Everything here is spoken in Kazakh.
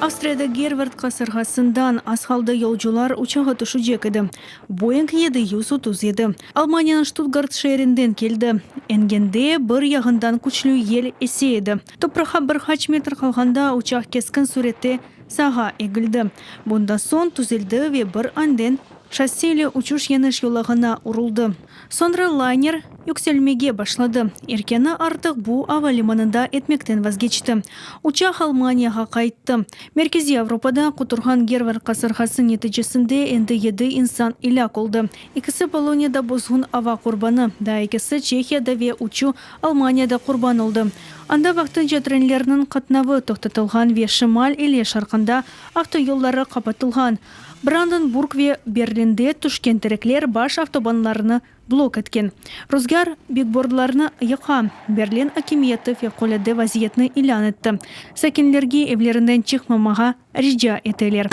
Австрияда Гервард касырғасындан асхалды yolcular учағы тұшу жекеді. Боинг 737. Алманияның Штутгарт шерінден келді. Энгенде бір яғындан күчлі ел есейді. Топырға бір хач метр қалғанда учақ кескін суретте саға егілді. Бұнда сон түзелді ве бір анден шассейлі учуш еніш yolағына урулды. Sonra лайнер yükselmege başladı. Erkeni artık bu havalimanında etmekten vazgeçti. Uçak Almanya'ya kayıttı. Merkezi Avrupa'da Kuturhan Gervar kasırgası neticesinde endi 7 insan ilak oldu. İkisi Polonya'da bozgun ava kurbanı, da ikisi Çekya'da ve uçu Almanya'da kurban oldu. Anda vaqtınca trenlerinin katnavı toxtatılgan ve şimal ile şarkında avtoyolları kapatılgan. Бранденбург ve Берлинде түшкен тереклер баш автобанларыны блок еткен. Рузгар бигбордларыны йықа. Берлин акимияты февколеде вазиетны илан етті. Сәкенлерге евлерінден чықмамаға рижа етелер.